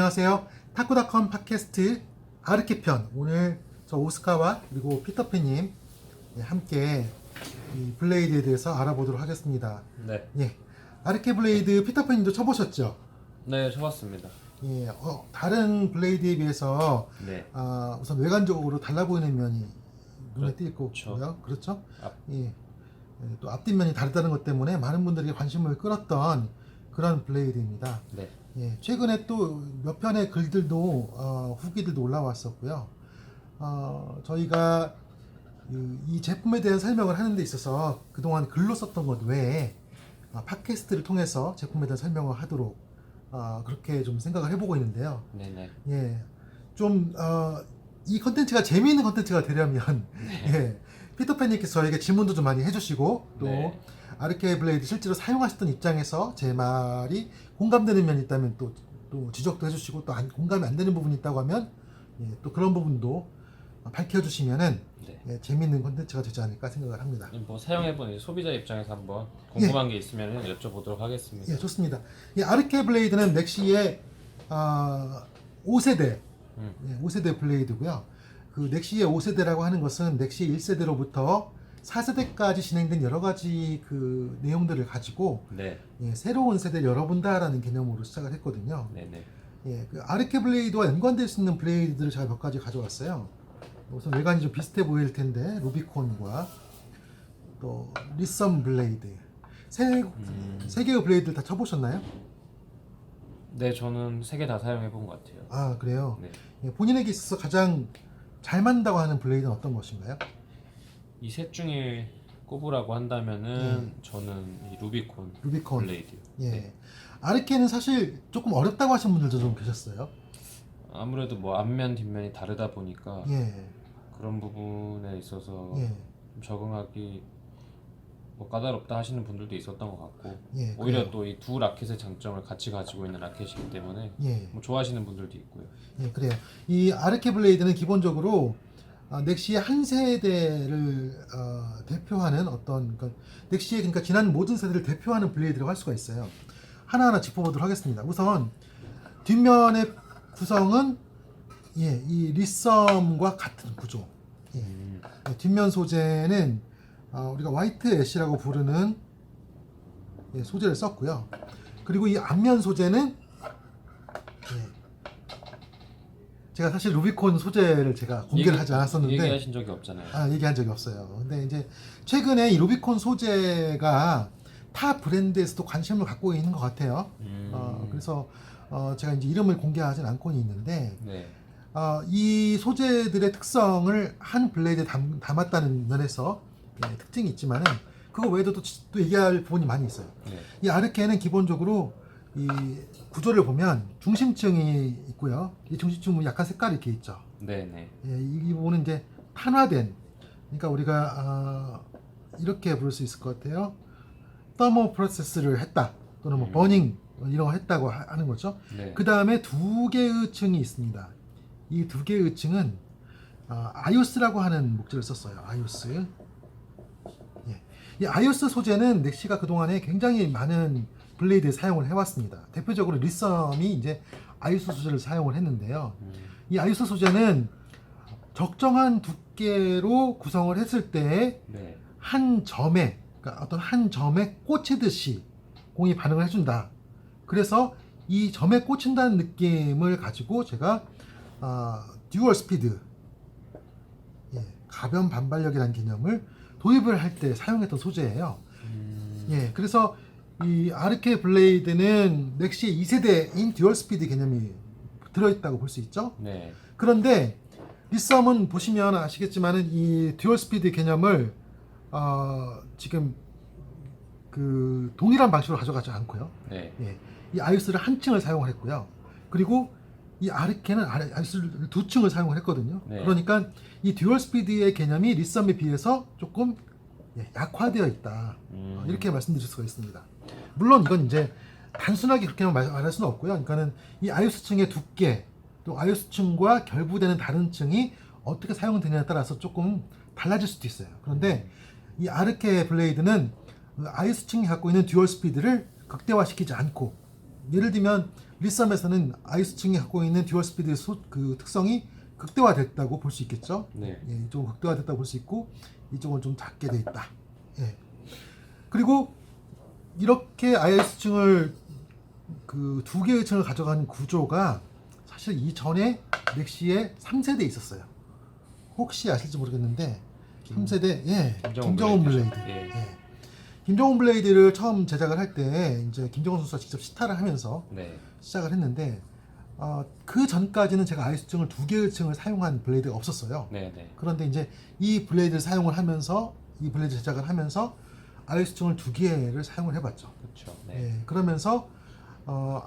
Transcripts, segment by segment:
안녕하세요. 타쿠닷컴 팟캐스트 아르케 편. 오늘 저 오스카와 그리고 피터팬님 함께 이 블레이드에 대해서 알아보도록 하겠습니다. 네. 예, 아르케 블레이드 피터팬님도 쳐보셨죠? 네, 쳐봤습니다. 예, 다른 블레이드에 비해서 네. 우선 외관적으로 달라 보이는 면이 눈에 띌 그렇죠. 거고요. 그렇죠? 앞. 예, 또 앞뒷면이 다르다는 것 때문에 많은 분들에게 관심을 끌었던 그런 블레이드입니다. 네. 예, 최근에 또 몇 편의 글들도 후기들도 올라왔었고요. 저희가 이 제품에 대한 설명을 하는 데 있어서 그동안 글로 썼던 것 외에 팟캐스트를 통해서 제품에 대한 설명을 하도록 그렇게 좀 생각을 해보고 있는데요. 네네. 예, 좀 이 컨텐츠가 재미있는 컨텐츠가 되려면 예, 피터팬님께서 저에게 질문도 좀 많이 해주시고 또 네. 아르케 블레이드 실제로 사용하셨던 입장에서 제 말이 공감되는 면이 있다면 또 지적도 해주시고 또 공감이 안 되는 부분이 있다고 하면 예, 또 그런 부분도 밝혀주시면은 네. 예, 재미있는 컨텐츠가 되지 않을까 생각을 합니다. 뭐 사용해본 소비자 입장에서 한번 궁금한 게 있으면 여쭤보도록 하겠습니다. 예, 좋습니다. 이 아르케 블레이드는 넥시의 5세대, 예, 5세대 블레이드고요. 그 넥시의 5세대라고 하는 것은 넥시 1세대로부터 4세대까지 진행된 여러 가지 그 내용들을 가지고 네. 예, 새로운 세대를 열어본다라는 개념으로 시작을 했거든요. 네네. 예, 그 아르케 블레이드와 연관될 수 있는 블레이드들을 제가 몇 가지 가져왔어요. 우선 외관이 좀 비슷해 보일 텐데 루비콘과 또 리썸 블레이드 세 개의 블레이드를 다 쳐보셨나요? 네, 저는 3개 다 사용해본 것 같아요. 아, 그래요? 네. 예, 본인에게 있어서 가장 잘 맞는다고 하는 블레이드는 어떤 것인가요? 이 셋 중에 꼽으라고 한다면은 저는 이 루비콘 블레이드요. 예. 네. 아르케는 사실 조금 어렵다고 하시는 분들도 좀 계셨어요. 아무래도 뭐 앞면 뒷면이 다르다 보니까 예. 그런 부분에 있어서 예. 좀 적응하기 뭐 까다롭다 하시는 분들도 있었던 것 같고 예, 오히려 또 이 두 라켓의 장점을 같이 가지고 있는 라켓이기 때문에 예. 뭐 좋아하시는 분들도 있고요. 예, 그래요. 이 아르케 블레이드는 기본적으로 넥시의 한 세대를 대표하는 넥시의 그러니까 지난 모든 세대를 대표하는 블레이드라고 할 수가 있어요. 하나하나 짚어보도록 하겠습니다. 우선 뒷면의 구성은 예, 이 리썸과 같은 구조. 예. 예, 뒷면 소재는 우리가 화이트 애쉬라고 부르는 예, 소재를 썼고요. 그리고 이 앞면 소재는 예, 제가 사실 루비콘 소재를 제가 공개를 하지 않았었는데 얘기하신 적이 없잖아요. 얘기한 적이 없어요. 근데 이제 최근에 이 루비콘 소재가 타 브랜드에서도 관심을 갖고 있는 것 같아요. 그래서 제가 이제 이름을 공개하진 않고는 있는데 네. 이 소재들의 특성을 한 블레이드에 담았다는 면에서 예, 특징이 있지만은 그거 외에도 또 얘기할 부분이 많이 있어요. 네. 이 아르케는 기본적으로 이 구조를 보면 중심층이 있고요. 이 중심층은 약간 색깔이 이렇게 있죠. 네네. 예, 이 부분은 이제 탄화된, 그러니까 우리가 이렇게 부를 수 있을 것 같아요. 터모 프로세스를 했다 또는 뭐 버닝 이런 거 했다고 하는 거죠. 네. 그 다음에 두 개의 층이 있습니다. 이 두 개의 층은 아이오스라고 하는 목재를 썼어요. 아이오스. 예. 이 아이오스 소재는 넥시가 그동안에 굉장히 많은 블레이드에 사용을 해왔습니다. 대표적으로 리썸이 이제 아이오스 소재를 사용을 했는데요. 이 아이오스 소재는 적정한 두께로 구성을 했을 때 네. 한 점에, 그러니까 어떤 한 점에 꽂히듯이 공이 반응을 해준다. 그래서 이 점에 꽂힌다는 느낌을 가지고 제가 듀얼 스피드, 예, 가변 반발력이라는 개념을 도입을 할 때 사용했던 소재예요. 예, 그래서 이 아르케 블레이드는 넥시의 2세대인 듀얼 스피드 개념이 들어있다고 볼 수 있죠. 네. 그런데 리썸은 보시면 아시겠지만은 이 듀얼 스피드 개념을 지금 그 동일한 방식으로 가져가지 않고요. 네. 예, 이 아이오스를 한 층을 사용을 했고요. 그리고 이 아르케는 아이오스를 두 층을 사용을 했거든요. 네. 그러니까 이 듀얼 스피드의 개념이 리썸에 비해서 조금 예, 약화되어 있다. 이렇게 말씀드릴 수가 있습니다. 물론 이건 이제 단순하게 그렇게만 말할 수는 없고요. 그러니까는 이 아이오스 층의 두께, 또 아이오스 층과 결부되는 다른 층이 어떻게 사용되느냐에 따라서 조금 달라질 수도 있어요. 그런데 이 아르케 블레이드는 아이오스 층이 갖고 있는 듀얼 스피드를 극대화시키지 않고 예를 들면 리썸에서는 아이스층이 갖고 있는 듀얼 스피드 그 특성이 극대화됐다고 볼 수 있겠죠. 네. 예, 이쪽은 극대화됐다고 볼 수 있고 이쪽은 좀 작게 돼 있다. 예. 그리고 이렇게 아이스층을 그 두 개의 층을 가져가는 구조가 사실 이전에 넥시에 3세대 있었어요. 혹시 아실지 모르겠는데 3세대 김정은 블레이드. 예. 예. 김정은 블레이드를 처음 제작을 할 때 이제 김정은 선수가 직접 시타를 하면서 네. 시작을 했는데 그 전까지는 제가 아이스층을 두 개의 층을 사용한 블레이드가 없었어요. 네, 네. 그런데 이제 이 블레이드를 사용을 하면서 이 블레이드 제작을 하면서 아이스층을 두 개를 사용을 해봤죠. 그렇죠. 네. 예, 그러면서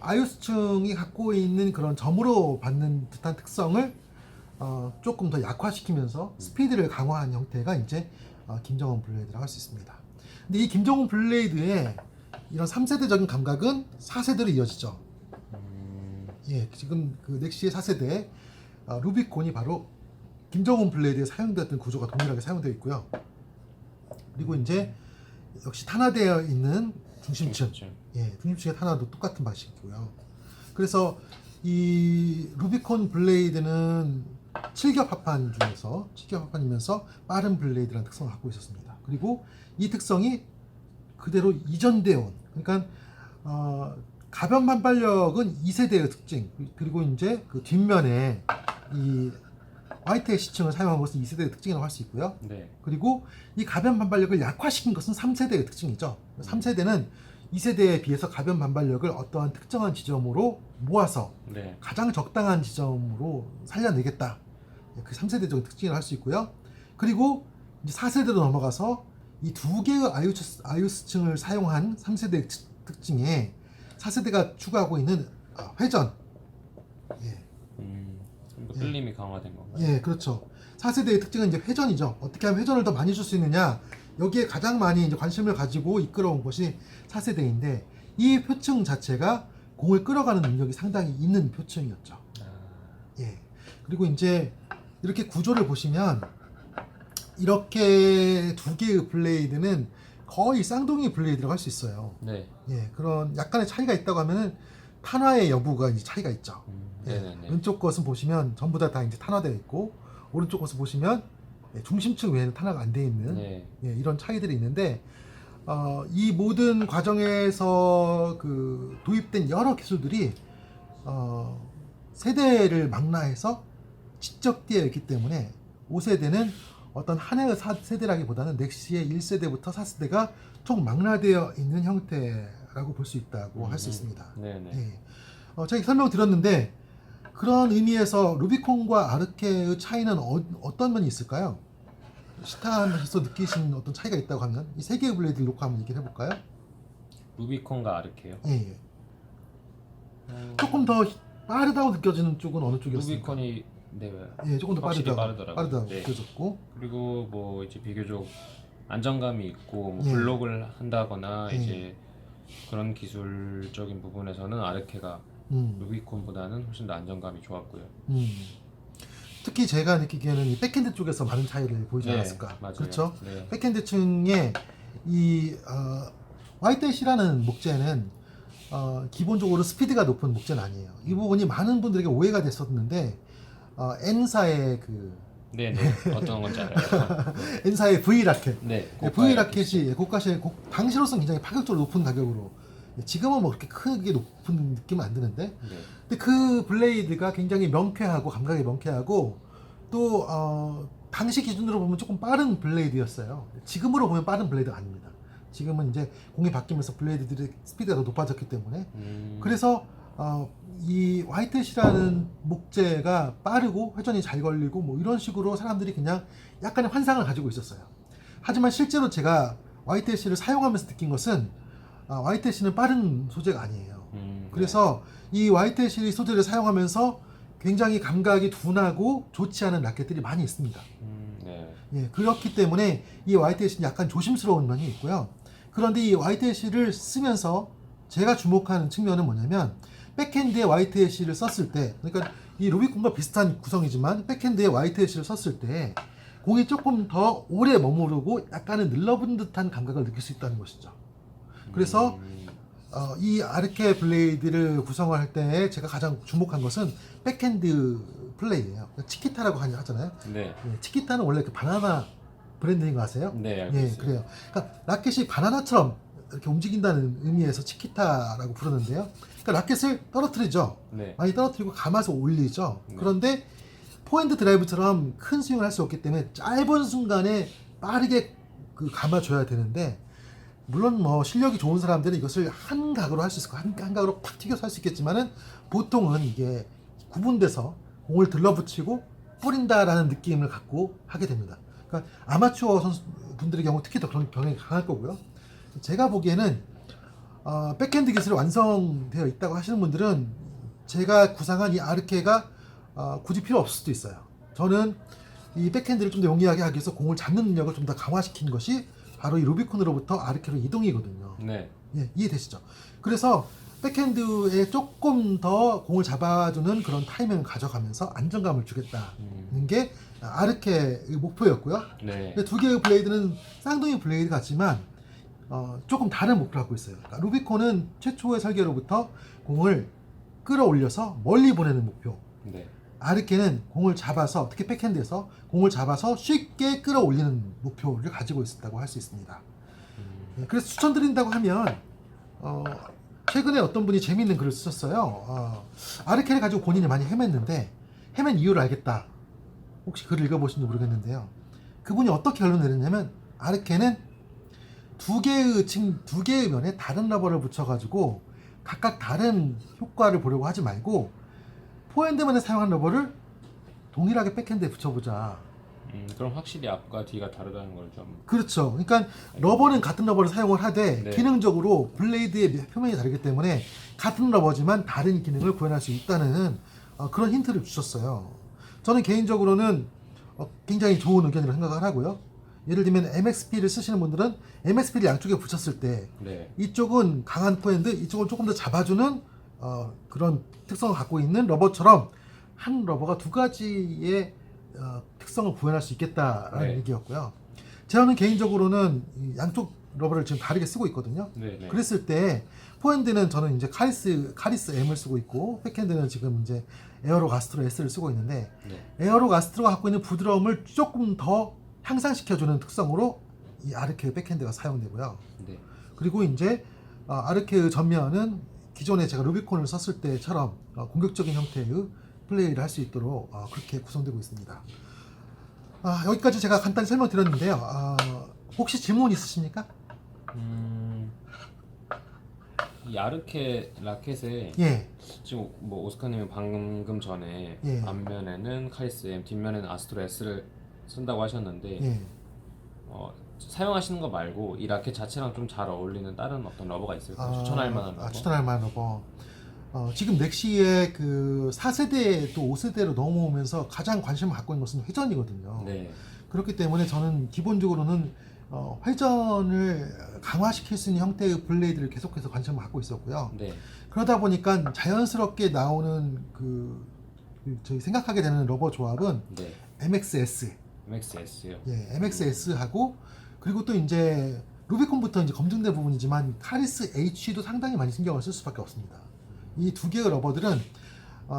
아이스층이 갖고 있는 그런 점으로 받는 듯한 특성을 조금 더 약화시키면서 스피드를 강화한 형태가 이제 김정은 블레이드라고 할 수 있습니다. 근데 이 김정은 블레이드의 이런 3세대적인 감각은 4세대로 이어지죠. 예, 지금 그 넥시의 4세대 루비콘이 바로 김정은 블레이드에 사용되었던 구조가 동일하게 사용되어 있고요. 그리고 이제 역시 탄화되어 있는 중심층, 예, 중심층의 탄화도 똑같은 방식이고요. 그래서 이 루비콘 블레이드는 7겹 합판 중에서 7겹 합판이면서 빠른 블레이드라는 특성을 갖고 있었습니다. 그리고 이 특성이 그대로 이전되어 온, 그러니까 가변 반발력은 2세대의 특징, 그리고 이제 그 뒷면에 이 화이트 애쉬층을 사용한 것은 2세대의 특징이라고 할 수 있고요. 네. 그리고 이 가변 반발력을 약화시킨 것은 3세대의 특징이죠. 3세대는 2세대에 비해서 가변 반발력을 어떠한 특정한 지점으로 모아서 네. 가장 적당한 지점으로 살려내겠다. 그 3세대적인 특징이라고 할 수 있고요. 그리고 이제 4세대로 넘어가서 이 두 개의 아이오스층을 사용한 3세대의 특징에 4세대가 추구하고 있는 회전. 예. 좀 더 끌림이 강화된 건가요? 예, 그렇죠. 4세대의 특징은 이제 회전이죠. 어떻게 하면 회전을 더 많이 줄 수 있느냐. 여기에 가장 많이 이제 관심을 가지고 이끌어온 것이 4세대인데 이 표층 자체가 공을 끌어가는 능력이 상당히 있는 표층이었죠. 예. 그리고 이제 이렇게 구조를 보시면 이렇게 두 개의 블레이드는 거의 쌍둥이 블레이드라고 할 수 있어요. 네. 예, 그런 약간의 차이가 있다고 하면은 탄화의 여부가 이제 차이가 있죠. 예, 네네네. 왼쪽 것은 보시면 전부 다 이제 탄화되어 있고 오른쪽 것을 보시면 중심층 외에는 탄화가 안 되어 있는 네. 예, 이런 차이들이 있는데 이 모든 과정에서 그 도입된 여러 기술들이 세대를 망라해서 집적되어 있기 때문에 5세대는 어떤 하나의 세대라기보다는 넥시의 1세대부터 4세대가 총 망라되어 있는 형태라고 볼 수 있다고 할 수 있습니다. 네네. 예. 제가 설명 드렸는데 그런 의미에서 루비콘과 아르케의 차이는 어떤 면이 있을까요? 시타하면서 느끼신 어떤 차이가 있다고 하면 이 세 개의 블레이드를 놓고 한번 얘기를 해볼까요? 루비콘과 아르케요? 예. 조금 더 빠르다고 느껴지는 쪽은 어느 쪽이었습니까? 루비콘이 네, 예, 조금 더 확실히 빠르다고 빠르더라고요. 네. 느껴졌고 그리고 뭐 이제 비교적 안정감이 있고 뭐 예. 블록을 한다거나 예. 이제 그런 기술적인 부분에서는 아르케가 루비콘보다는 훨씬 더 안정감이 좋았고요. 특히 제가 느끼기에는 이 백핸드 쪽에서 많은 차이를 보이지 네, 않았을까. 맞아요. 그렇죠? 네. 백핸드 층에 이 화이트햇이라는 목재는 기본적으로 스피드가 높은 목재는 아니에요. 이 부분이 많은 분들에게 오해가 됐었는데 N사의 그 네네. 어떤 건지 알아요. N사의 V 라켓. 네. V 라켓이 당시로서는 굉장히 파격적으로 높은 가격으로 지금은 뭐 그렇게 크게 높은 느낌은 안 드는데 네. 근데 그 블레이드가 굉장히 명쾌하고 감각이 명쾌하고 또 당시 기준으로 보면 조금 빠른 블레이드였어요. 지금으로 보면 빠른 블레이드가 아닙니다. 지금은 이제 공이 바뀌면서 블레이드들의 스피드가 더 높아졌기 때문에 그래서 이 화이트햇이라는 목재가 빠르고 회전이 잘 걸리고 뭐 이런 식으로 사람들이 그냥 약간의 환상을 가지고 있었어요. 하지만 실제로 제가 화이트햇을 사용하면서 느낀 것은 화이트햇은 빠른 소재가 아니에요. 그래서 이 화이트햇 소재를 사용하면서 굉장히 감각이 둔하고 좋지 않은 라켓들이 많이 있습니다. 네. 예, 그렇기 때문에 이 화이트햇은 약간 조심스러운 면이 있고요. 그런데 이 화이트햇을 쓰면서 제가 주목하는 측면은 뭐냐면 백핸드에 화이트햇을 썼을 때, 그러니까 이 루비콘과 비슷한 구성이지만 백핸드에 화이트햇을 썼을 때 공이 조금 더 오래 머무르고 약간은 늘러붙은 듯한 감각을 느낄 수 있다는 것이죠. 그래서 이 아르케 블레이드를 구성할 때 제가 가장 주목한 것은 백핸드 플레이예요. 치키타라고 하잖아요. 네. 예, 치키타는 원래 그 바나나 브랜드인 거 아세요? 네, 알고 예, 있어요. 그래요. 그러니까 라켓이 바나나처럼 이렇게 움직인다는 의미에서 치키타라고 부르는데요. 그러니까 라켓을 떨어뜨리죠. 네. 많이 떨어뜨리고 감아서 올리죠. 네. 그런데 포핸드 드라이브처럼 큰 스윙을 할 수 없기 때문에 짧은 순간에 빠르게 그 감아줘야 되는데, 물론 뭐 실력이 좋은 사람들은 이것을 한 각으로 할 수 있을 거예요. 한 각으로 팍 튀겨서 할 수 있겠지만은 보통은 이게 구분돼서 공을 들러붙이고 뿌린다라는 느낌을 갖고 하게 됩니다. 그러니까 아마추어 선수 분들의 경우 특히 더 그런 경향이 강할 거고요. 제가 보기에는 백핸드 기술이 완성되어 있다고 하시는 분들은 제가 구상한 이 아르케가 굳이 필요 없을 수도 있어요. 저는 이 백핸드를 좀 더 용이하게 하기 위해서 공을 잡는 능력을 좀 더 강화시킨 것이 바로 이 루비콘으로부터 아르케로 이동이거든요. 네. 예, 이해되시죠? 그래서 백핸드에 조금 더 공을 잡아주는 그런 타이밍을 가져가면서 안정감을 주겠다는 게 아르케의 목표였고요. 네. 두 개의 블레이드는 쌍둥이 블레이드 같지만 조금 다른 목표를 갖고 있어요. 그러니까 루비콘은 최초의 설계로부터 공을 끌어올려서 멀리 보내는 목표. 네. 아르케는 공을 잡아서, 특히 백핸드에서 공을 잡아서 쉽게 끌어올리는 목표를 가지고 있었다고 할 수 있습니다. 그래서 추천드린다고 하면 최근에 어떤 분이 재미있는 글을 쓰셨어요. 아르케를 가지고 본인이 많이 헤맸는데 헤맨 이유를 알겠다. 혹시 글을 읽어보신지 모르겠는데요. 그분이 어떻게 결론을 내렸냐면, 아르케는 두 개의 면에 다른 러버를 붙여가지고 각각 다른 효과를 보려고 하지 말고 포핸드만에 사용한 러버를 동일하게 백핸드에 붙여보자. 그럼 확실히 앞과 뒤가 다르다는 걸 좀. 그렇죠. 그러니까 러버는 같은 러버를 사용을 하되 네. 기능적으로 블레이드의 표면이 다르기 때문에 같은 러버지만 다른 기능을 구현할 수 있다는 그런 힌트를 주셨어요. 저는 개인적으로는 굉장히 좋은 의견이라고 생각을 하고요. 예를 들면 MXP를 쓰시는 분들은 MXP를 양쪽에 붙였을 때 네. 이쪽은 강한 포핸드, 이쪽은 조금 더 잡아주는 그런 특성을 갖고 있는 러버처럼 한 러버가 두 가지의 특성을 구현할 수 있겠다라는 네. 얘기였고요. 저는 개인적으로는 이 양쪽 러버를 지금 다르게 쓰고 있거든요. 네. 네. 그랬을 때 포핸드는 저는 이제 카리스 M을 쓰고 있고, 백핸드는 지금 이제 에어로 가스트로 S를 쓰고 있는데, 네. 에어로 가스트로가 갖고 있는 부드러움을 조금 더 향상시켜주는 특성으로 이 아르케의 백핸드가 사용되고요. 네. 그리고 이제 아르케의 전면은 기존에 제가 루비콘을 썼을 때처럼 공격적인 형태의 플레이를 할 수 있도록 그렇게 구성되고 있습니다. 여기까지 제가 간단히 설명드렸는데요. 혹시 질문 있으십니까? 이 아르케 라켓에 예, 지금 뭐 오스카님이 방금 전에 예. 앞면에는 카리스 M, 뒷면에는 아스트로 S를 쓴다고 하셨는데 예. 사용하시는 거 말고 이 라켓 자체랑 좀 잘 어울리는 다른 어떤 러버가 있을까요? 추천할 만한 러버? 추천할 만한 러버. 지금 넥시의 그 4세대 또 5세대로 넘어오면서 가장 관심을 갖고 있는 것은 회전이거든요. 네. 그렇기 때문에 저는 기본적으로는 회전을 강화시킬 수 있는 형태의 블레이드를 계속해서 관심을 갖고 있었고요. 네. 그러다 보니까 자연스럽게 나오는 저희 생각하게 되는 러버 조합은 네. MXS, MXS요. 예, MXS하고, 그리고 또 이제 루비콘부터 이제 검증된 부분이지만 카리스 H도 상당히 많이 신경을 쓸 수밖에 없습니다. 이 두 개의 러버들은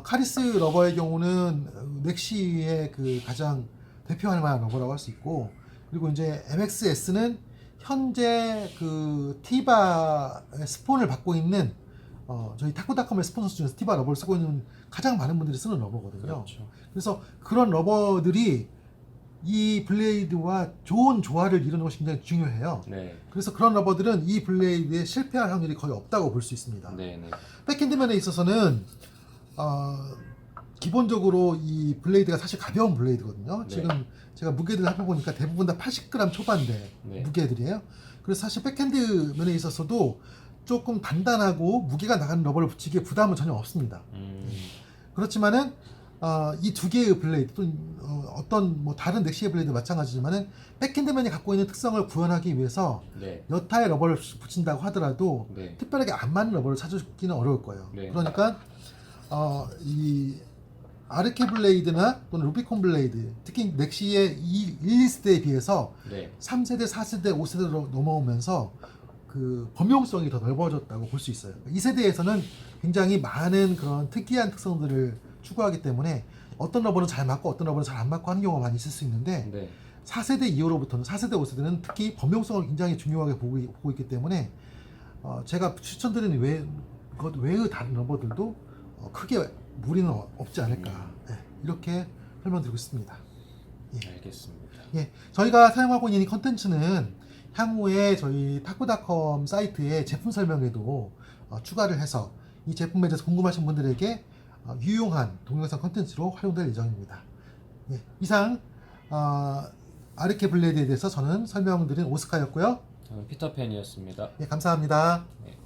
카리스 러버의 경우는 넥시의 그 가장 대표할 만한 러버라고 할 수 있고, 그리고 이제 MXS는 현재 그 티바 스폰을 받고 있는 저희 타쿠다컴의 스폰서 중에서 티바 러버를 쓰고 있는 가장 많은 분들이 쓰는 러버거든요. 그렇죠. 그래서 그런 러버들이 이 블레이드와 좋은 조화를 이루는 것이 굉장히 중요해요. 네. 그래서 그런 러버들은 이 블레이드에 실패할 확률이 거의 없다고 볼 수 있습니다. 네. 네. 백핸드면에 있어서는 기본적으로 이 블레이드가 사실 가벼운 블레이드거든요. 네. 지금 제가 무게들을 해보니까 대부분 다 80g 초반대 네. 무게들이에요. 그래서 사실 백핸드 면에 있어서도 조금 단단하고 무게가 나가는 러버를 붙이기에 부담은 전혀 없습니다. 그렇지만은 이 두 개의 블레이드 또 어떤 뭐 다른 넥시의 블레이드 마찬가지지만은 백핸드면이 갖고 있는 특성을 구현하기 위해서 네. 여타의 러버를 붙인다고 하더라도 네. 특별하게 안 맞는 러버를 찾기는 어려울 거예요. 네. 그러니까 이 아르케 블레이드나 또는 루비콘 블레이드, 특히 넥시의 1, 2세대에 비해서 네. 3세대, 4세대, 5세대로 넘어오면서 그 범용성이 더 넓어졌다고 볼 수 있어요. 이 세대에서는 굉장히 많은 그런 특이한 특성들을 추구하기 때문에 어떤 러버는 잘 맞고 어떤 러버는 잘 안 맞고 하는 경우가 많이 있을 수 있는데 네. 4세대 이후로부터는 4세대, 5세대는 특히 범용성을 굉장히 중요하게 보고 있기 때문에 제가 추천드리는 것 외의 다른 러버들도 크게 무리는 없지 않을까 네, 이렇게 설명드리고 있습니다. 예. 알겠습니다. 예, 저희가 사용하고 있는 이 컨텐츠는 향후에 저희 타쿠닷컴 사이트에 제품 설명에도 추가를 해서 이 제품에 대해서 궁금하신 분들에게 유용한 동영상 컨텐츠로 활용될 예정입니다. 예, 이상 아르케 블레이드에 대해서 저는 설명드린 오스카였고요. 저는 피터팬이었습니다. 예, 감사합니다. 네.